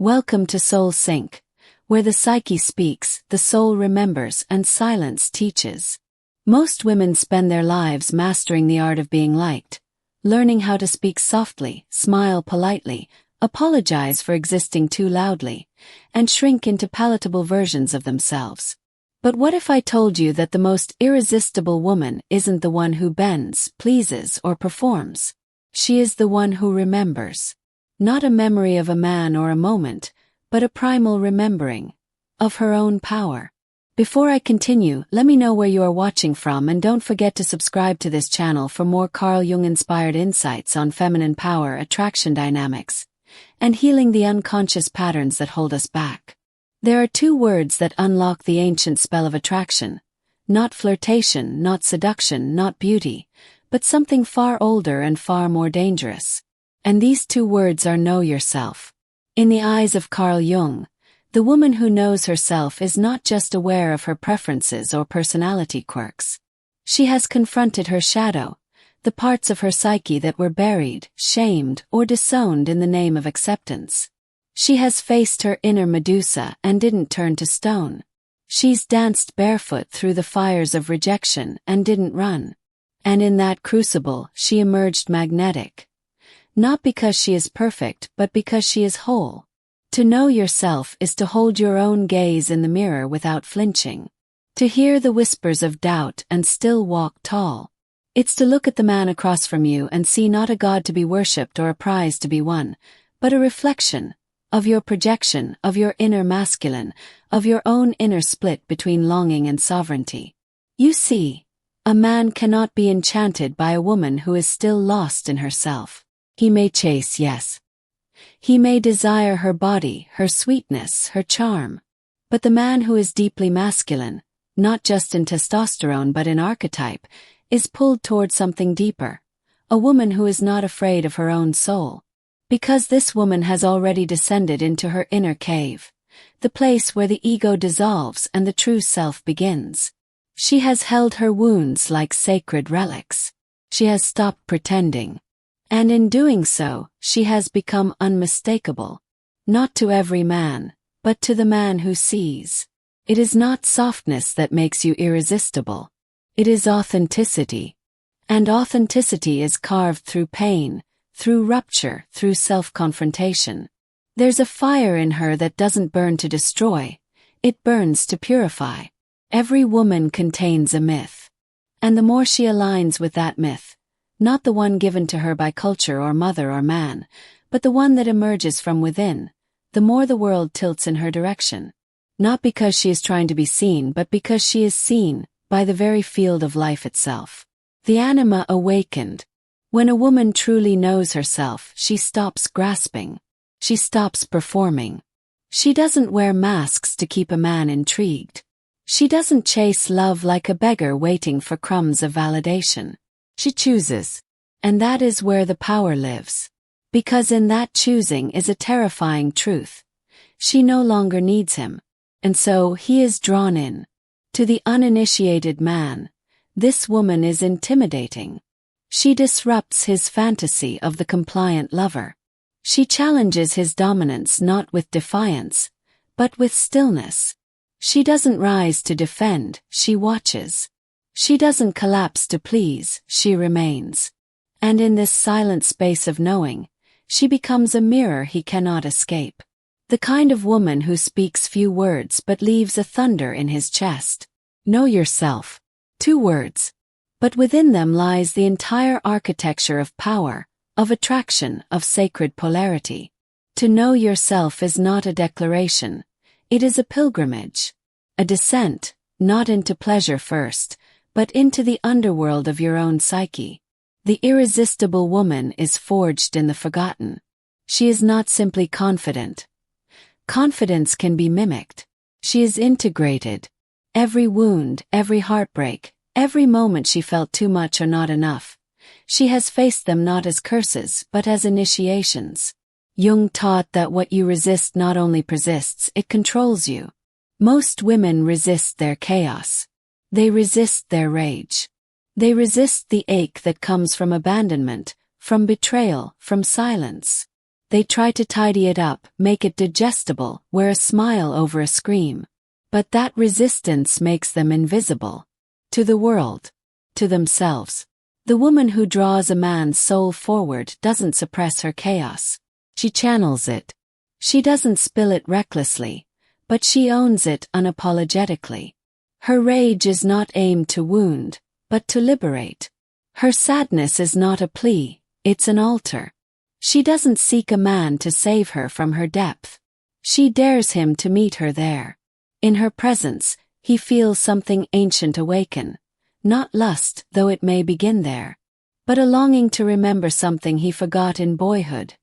Welcome to Soul Sync, where the psyche speaks, the soul remembers, and silence teaches. Most women spend their lives mastering the art of being liked, learning how to speak softly, smile politely, apologize for existing too loudly, and shrink into palatable versions of themselves. But what if I told you that the most irresistible woman isn't the one who bends, pleases, or performs? She is the one who remembers. Not a memory of a man or a moment, but a primal remembering of her own power. Before I continue, let me know where you are watching from, and don't forget to subscribe to this channel for more Carl Jung-inspired insights on feminine power, attraction dynamics, and healing the unconscious patterns that hold us back. There are two words that unlock the ancient spell of attraction. Not flirtation, not seduction, not beauty, but something far older and far more dangerous. And these two words are know yourself. In the eyes of Carl Jung, the woman who knows herself is not just aware of her preferences or personality quirks. She has confronted her shadow, the parts of her psyche that were buried, shamed, or disowned in the name of acceptance. She has faced her inner Medusa and didn't turn to stone. She's danced barefoot through the fires of rejection and didn't run. And in that crucible, she emerged magnetic. Not because she is perfect, but because she is whole. To know yourself is to hold your own gaze in the mirror without flinching. To hear the whispers of doubt and still walk tall. It's to look at the man across from you and see not a god to be worshipped or a prize to be won, but a reflection of your projection, of your inner masculine, of your own inner split between longing and sovereignty. You see, a man cannot be enchanted by a woman who is still lost in herself. He may chase, yes. He may desire her body, her sweetness, her charm. But the man who is deeply masculine, not just in testosterone but in archetype, is pulled toward something deeper. A woman who is not afraid of her own soul. Because this woman has already descended into her inner cave, the place where the ego dissolves and the true self begins. She has held her wounds like sacred relics. She has stopped pretending. And in doing so, she has become unmistakable. Not to every man, but to the man who sees. It is not softness that makes you irresistible. It is authenticity. And authenticity is carved through pain, through rupture, through self-confrontation. There's a fire in her that doesn't burn to destroy. It burns to purify. Every woman contains a myth. And the more she aligns with that myth, not the one given to her by culture or mother or man, but the one that emerges from within, the more the world tilts in her direction. Not because she is trying to be seen, but because she is seen by the very field of life itself. The anima awakened. When a woman truly knows herself, she stops grasping. She stops performing. She doesn't wear masks to keep a man intrigued. She doesn't chase love like a beggar waiting for crumbs of validation. She chooses. And that is where the power lives. Because in that choosing is a terrifying truth. She no longer needs him. And so he is drawn in. To the uninitiated man, this woman is intimidating. She disrupts his fantasy of the compliant lover. She challenges his dominance not with defiance, but with stillness. She doesn't rise to defend, she watches. She doesn't collapse to please, she remains. And in this silent space of knowing, she becomes a mirror he cannot escape. The kind of woman who speaks few words but leaves a thunder in his chest. Know yourself. 2 words. But within them lies the entire architecture of power, of attraction, of sacred polarity. To know yourself is not a declaration. It is a pilgrimage. A descent, not into pleasure first, but into the underworld of your own psyche. The irresistible woman is forged in the forgotten. She is not simply confident. Confidence can be mimicked. She is integrated. Every wound, every heartbreak, every moment she felt too much or not enough, she has faced them not as curses but as initiations. Jung taught that what you resist not only persists, it controls you. Most women resist their chaos. They resist their rage. They resist the ache that comes from abandonment, from betrayal, from silence. They try to tidy it up, make it digestible, wear a smile over a scream. But that resistance makes them invisible. To the world. To themselves. The woman who draws a man's soul forward doesn't suppress her chaos. She channels it. She doesn't spill it recklessly, but she owns it unapologetically. Her rage is not aimed to wound, but to liberate. Her sadness is not a plea, it's an altar. She doesn't seek a man to save her from her depth. She dares him to meet her there. In her presence, he feels something ancient awaken. Not lust, though it may begin there, but a longing to remember something he forgot in boyhood.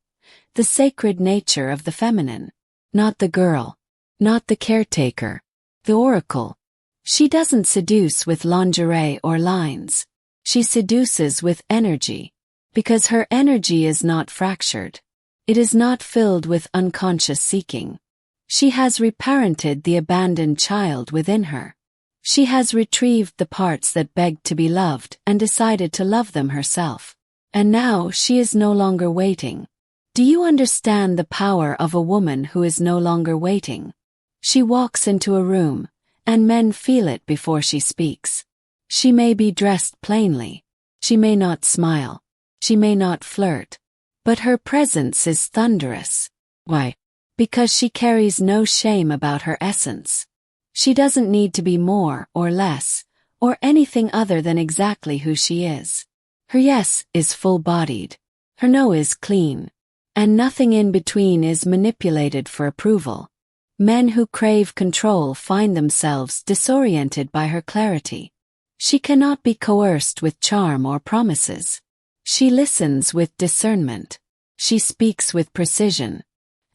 The sacred nature of the feminine. Not the girl. Not the caretaker. The oracle. She doesn't seduce with lingerie or lines. She seduces with energy. Because her energy is not fractured. It is not filled with unconscious seeking. She has reparented the abandoned child within her. She has retrieved the parts that begged to be loved and decided to love them herself. And now she is no longer waiting. Do you understand the power of a woman who is no longer waiting? She walks into a room, and men feel it before she speaks. She may be dressed plainly. She may not smile. She may not flirt. But her presence is thunderous. Why? Because she carries no shame about her essence. She doesn't need to be more or less, or anything other than exactly who she is. Her yes is full-bodied. Her no is clean. And nothing in between is manipulated for approval. Men who crave control find themselves disoriented by her clarity. She cannot be coerced with charm or promises. She listens with discernment. She speaks with precision.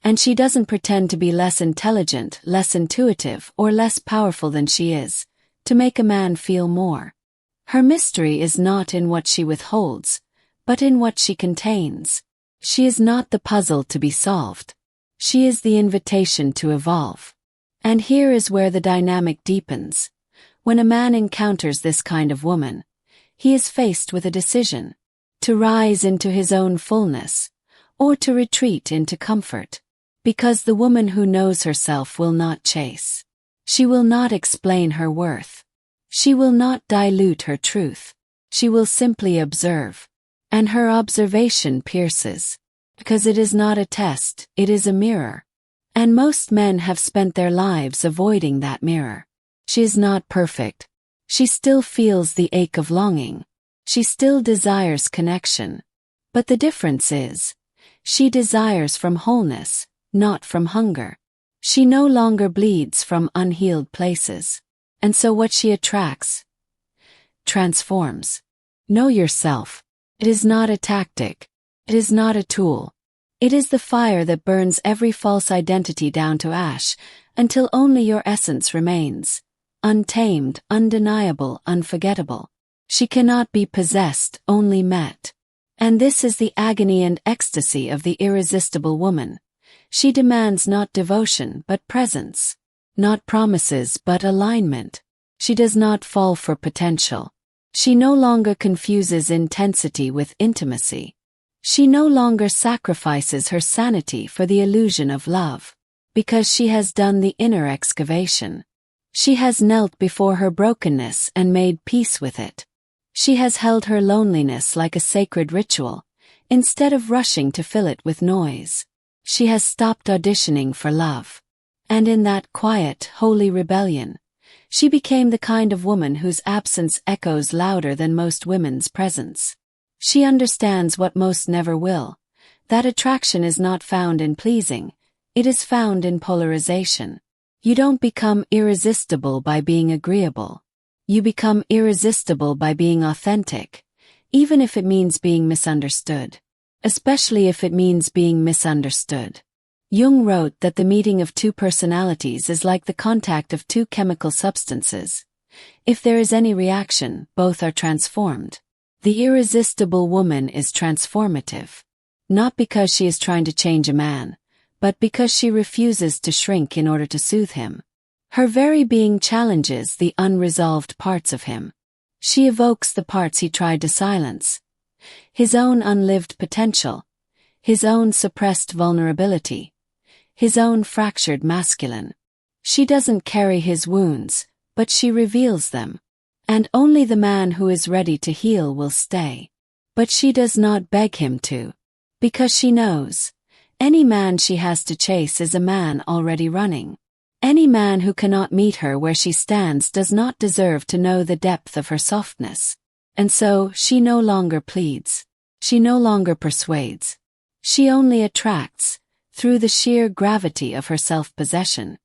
And she doesn't pretend to be less intelligent, less intuitive, or less powerful than she is, to make a man feel more. Her mystery is not in what she withholds, but in what she contains. She is not the puzzle to be solved. She is the invitation to evolve. And here is where the dynamic deepens. When a man encounters this kind of woman, he is faced with a decision: to rise into his own fullness, or to retreat into comfort. Because the woman who knows herself will not chase. She will not explain her worth. She will not dilute her truth. She will simply observe. And her observation pierces. Because it is not a test, it is a mirror. And most men have spent their lives avoiding that mirror. She is not perfect. She still feels the ache of longing. She still desires connection. But the difference is, she desires from wholeness, not from hunger. She no longer bleeds from unhealed places. And so what she attracts transforms. Know yourself. It is not a tactic. It is not a tool. It is the fire that burns every false identity down to ash, until only your essence remains. Untamed, undeniable, unforgettable. She cannot be possessed, only met. And this is the agony and ecstasy of the irresistible woman. She demands not devotion but presence. Not promises but alignment. She does not fall for potential. She no longer confuses intensity with intimacy. She no longer sacrifices her sanity for the illusion of love. Because she has done the inner excavation. She has knelt before her brokenness and made peace with it. She has held her loneliness like a sacred ritual, instead of rushing to fill it with noise. She has stopped auditioning for love. And in that quiet, holy rebellion, she became the kind of woman whose absence echoes louder than most women's presence. She understands what most never will, that attraction is not found in pleasing, it is found in polarization. You don't become irresistible by being agreeable. You become irresistible by being authentic, even if it means being misunderstood. Especially if it means being misunderstood. Jung wrote that the meeting of two personalities is like the contact of two chemical substances. If there is any reaction, both are transformed. The irresistible woman is transformative. Not because she is trying to change a man, but because she refuses to shrink in order to soothe him. Her very being challenges the unresolved parts of him. She evokes the parts he tried to silence. His own unlived potential, his own suppressed vulnerability, his own fractured masculine. She doesn't carry his wounds, but she reveals them. And only the man who is ready to heal will stay. But she does not beg him to. Because she knows, any man she has to chase is a man already running. Any man who cannot meet her where she stands does not deserve to know the depth of her softness. And so, she no longer pleads. She no longer persuades. She only attracts, through the sheer gravity of her self-possession.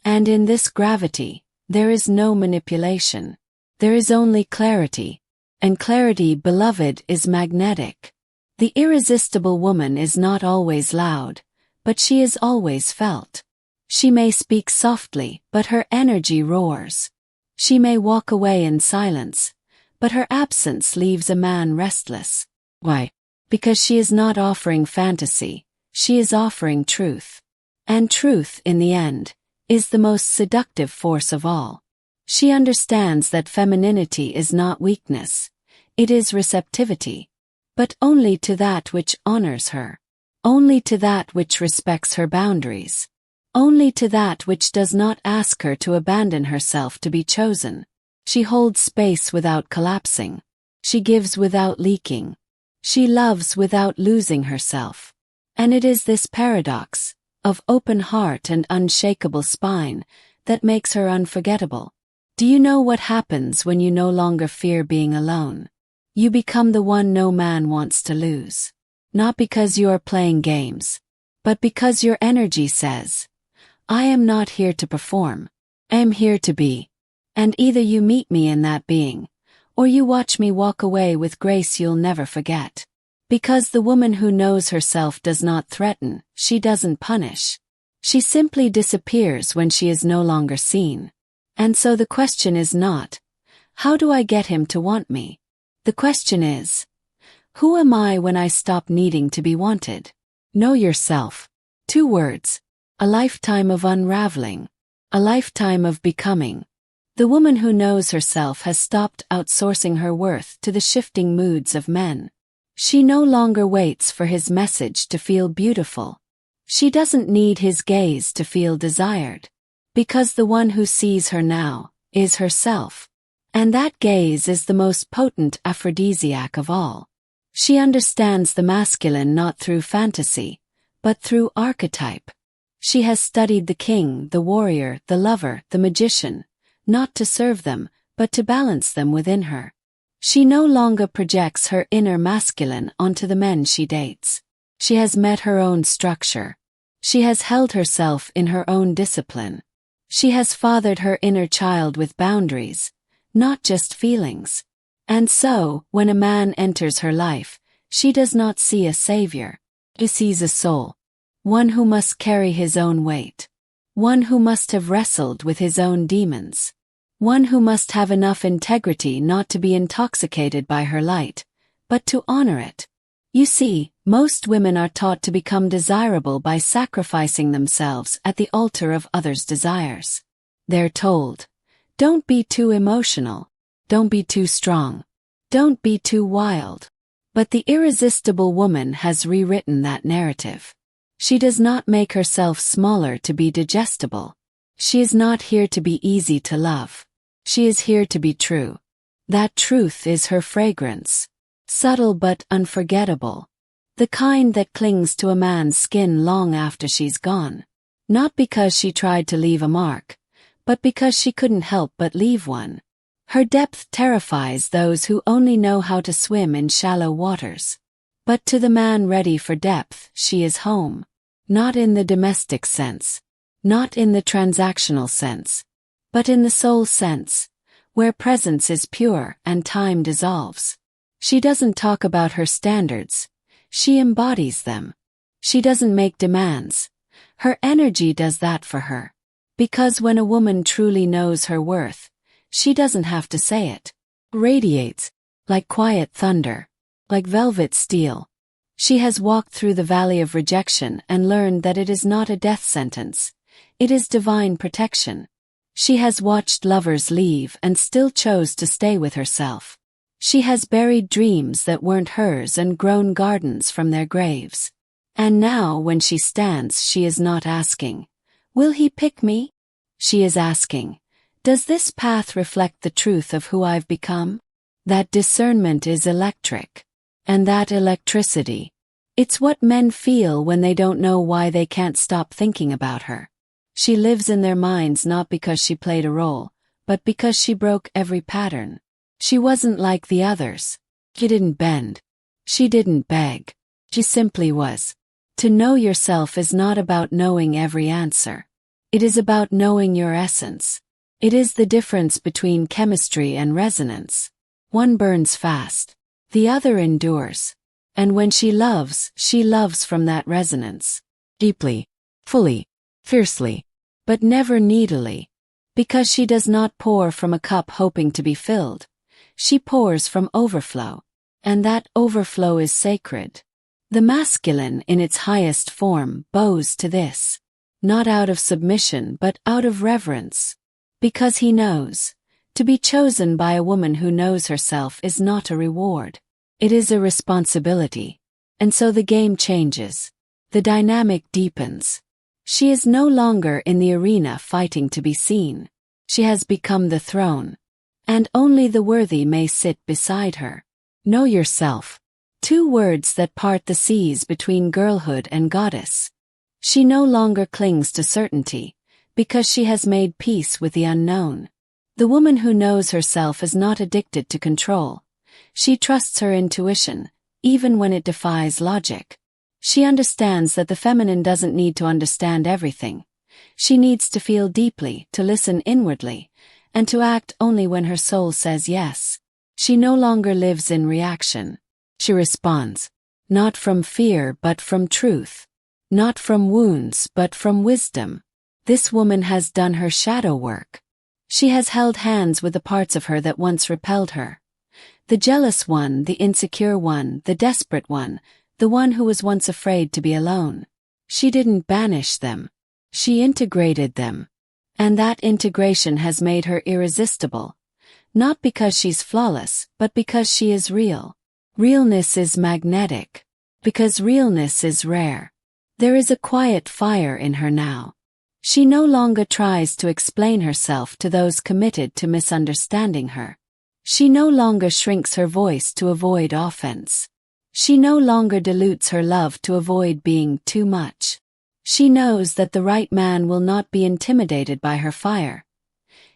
And in this gravity, there is no manipulation. There is only clarity. And clarity, beloved, is magnetic. The irresistible woman is not always loud, but she is always felt. She may speak softly, but her energy roars. She may walk away in silence, but her absence leaves a man restless. Why? Because she is not offering fantasy, she is offering truth. And truth, in the end, is the most seductive force of all. She understands that femininity is not weakness, it is receptivity. But only to that which honors her. Only to that which respects her boundaries. Only to that which does not ask her to abandon herself to be chosen. She holds space without collapsing. She gives without leaking. She loves without losing herself. And it is this paradox, of open heart and unshakable spine, that makes her unforgettable. Do you know what happens when you no longer fear being alone? You become the one no man wants to lose. Not because you are playing games, but because your energy says, I am not here to perform, I am here to be. And either you meet me in that being, or you watch me walk away with grace you'll never forget. Because the woman who knows herself does not threaten, she doesn't punish. She simply disappears when she is no longer seen. And so the question is not, how do I get him to want me? The question is, who am I when I stop needing to be wanted? Know yourself. 2 words. A lifetime of unraveling. A lifetime of becoming. The woman who knows herself has stopped outsourcing her worth to the shifting moods of men. She no longer waits for his message to feel beautiful. She doesn't need his gaze to feel desired. Because the one who sees her now is herself. And that gaze is the most potent aphrodisiac of all. She understands the masculine not through fantasy, but through archetype. She has studied the king, the warrior, the lover, the magician, not to serve them, but to balance them within her. She no longer projects her inner masculine onto the men she dates. She has met her own structure. She has held herself in her own discipline. She has fathered her inner child with boundaries, not just feelings. And so, when a man enters her life, she does not see a savior. She sees a soul. One who must carry his own weight. One who must have wrestled with his own demons. One who must have enough integrity not to be intoxicated by her light, but to honor it. You see, most women are taught to become desirable by sacrificing themselves at the altar of others' desires. They're told, don't be too emotional, don't be too strong, don't be too wild. But the irresistible woman has rewritten that narrative. She does not make herself smaller to be digestible. She is not here to be easy to love. She is here to be true. That truth is her fragrance. Subtle but unforgettable. The kind that clings to a man's skin long after she's gone. Not because she tried to leave a mark, but because she couldn't help but leave one. Her depth terrifies those who only know how to swim in shallow waters. But to the man ready for depth, she is home. Not in the domestic sense. Not in the transactional sense. But in the soul sense, where presence is pure and time dissolves. She doesn't talk about her standards. She embodies them. She doesn't make demands. Her energy does that for her. Because when a woman truly knows her worth, she doesn't have to say it. Radiates, like quiet thunder, like velvet steel. She has walked through the valley of rejection and learned that it is not a death sentence. It is divine protection. She has watched lovers leave and still chose to stay with herself. She has buried dreams that weren't hers and grown gardens from their graves. And now when she stands, she is not asking, "Will he pick me?" She is asking, "Does this path reflect the truth of who I've become?" That discernment is electric. And that electricity, it's what men feel when they don't know why they can't stop thinking about her. She lives in their minds not because she played a role, but because she broke every pattern. She wasn't like the others. She didn't bend. She didn't beg. She simply was. To know yourself is not about knowing every answer. It is about knowing your essence. It is the difference between chemistry and resonance. One burns fast. The other endures. And when she loves from that resonance. Deeply, fully, fiercely, but never needily. Because she does not pour from a cup hoping to be filled. She pours from overflow. And that overflow is sacred. The masculine in its highest form bows to this. Not out of submission but out of reverence. Because he knows. To be chosen by a woman who knows herself is not a reward. It is a responsibility. And so the game changes. The dynamic deepens. She is no longer in the arena fighting to be seen. She has become the throne. And only the worthy may sit beside her. Know yourself. 2 words that part the seas between girlhood and goddess. She no longer clings to certainty, because she has made peace with the unknown. The woman who knows herself is not addicted to control. She trusts her intuition, even when it defies logic. She understands that the feminine doesn't need to understand everything. She needs to feel deeply, to listen inwardly, and to act only when her soul says yes. She no longer lives in reaction. She responds, not from fear but from truth. Not from wounds but from wisdom. This woman has done her shadow work. She has held hands with the parts of her that once repelled her. The jealous one, the insecure one, the desperate one, the one who was once afraid to be alone. She didn't banish them. She integrated them. And that integration has made her irresistible. Not because she's flawless, but because she is real. Realness is magnetic. Because realness is rare. There is a quiet fire in her now. She no longer tries to explain herself to those committed to misunderstanding her. She no longer shrinks her voice to avoid offense. She no longer dilutes her love to avoid being too much. She knows that the right man will not be intimidated by her fire.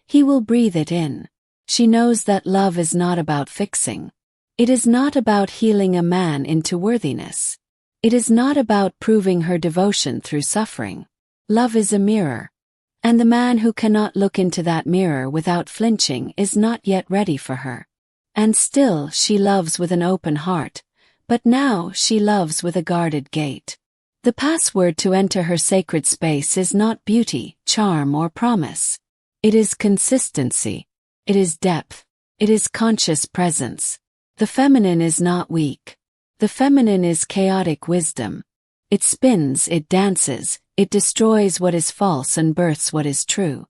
He will breathe it in. She knows that love is not about fixing. It is not about healing a man into worthiness. It is not about proving her devotion through suffering. Love is a mirror. And the man who cannot look into that mirror without flinching is not yet ready for her. And still she loves with an open heart, but now she loves with a guarded gate. The password to enter her sacred space is not beauty, charm, or promise. It is consistency. It is depth. It is conscious presence. The feminine is not weak. The feminine is chaotic wisdom. It spins, it dances, it destroys what is false and births what is true.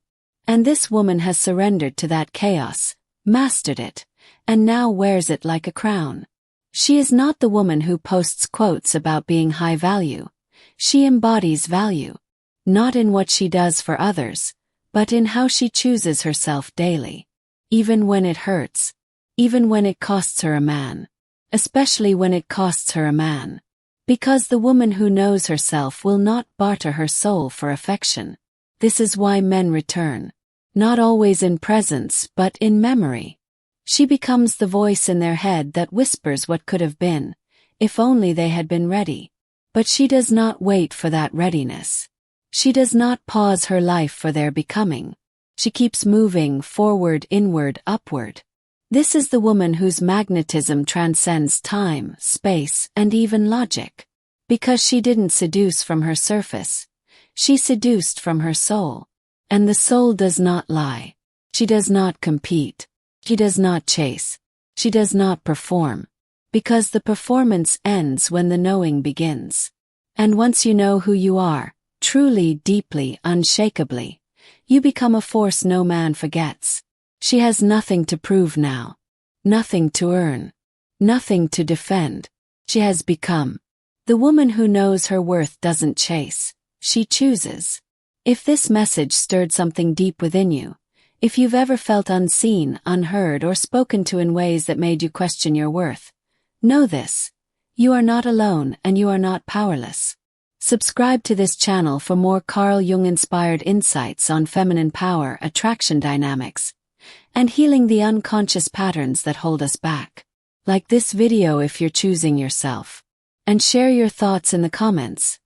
And this woman has surrendered to that chaos, mastered it, and now wears it like a crown. She is not the woman who posts quotes about being high value. She embodies value. Not in what she does for others, but in how she chooses herself daily. Even when it hurts. Even when it costs her a man. Especially when it costs her a man. Because the woman who knows herself will not barter her soul for affection. This is why men return. Not always in presence, but in memory. She becomes the voice in their head that whispers what could have been, if only they had been ready. But she does not wait for that readiness. She does not pause her life for their becoming. She keeps moving forward, inward, upward. This is the woman whose magnetism transcends time, space, and even logic. Because she didn't seduce from her surface. She seduced from her soul. And the soul does not lie. She does not compete. She does not chase. She does not perform. Because the performance ends when the knowing begins. And once you know who you are, truly, deeply, unshakably, you become a force no man forgets. She has nothing to prove now. Nothing to earn. Nothing to defend. She has become. The woman who knows her worth doesn't chase, she chooses. If this message stirred something deep within you, if you've ever felt unseen, unheard, or spoken to in ways that made you question your worth, know this: you are not alone and you are not powerless. Subscribe to this channel for more Carl Jung-inspired insights on feminine power, attraction dynamics, and healing the unconscious patterns that hold us back. Like this video if you're choosing yourself. And share your thoughts in the comments.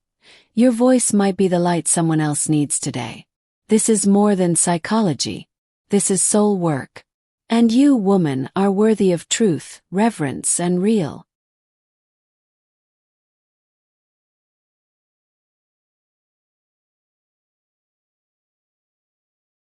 Your voice might be the light someone else needs today. This is more than psychology. This is soul work. And you, woman, are worthy of truth, reverence, and real.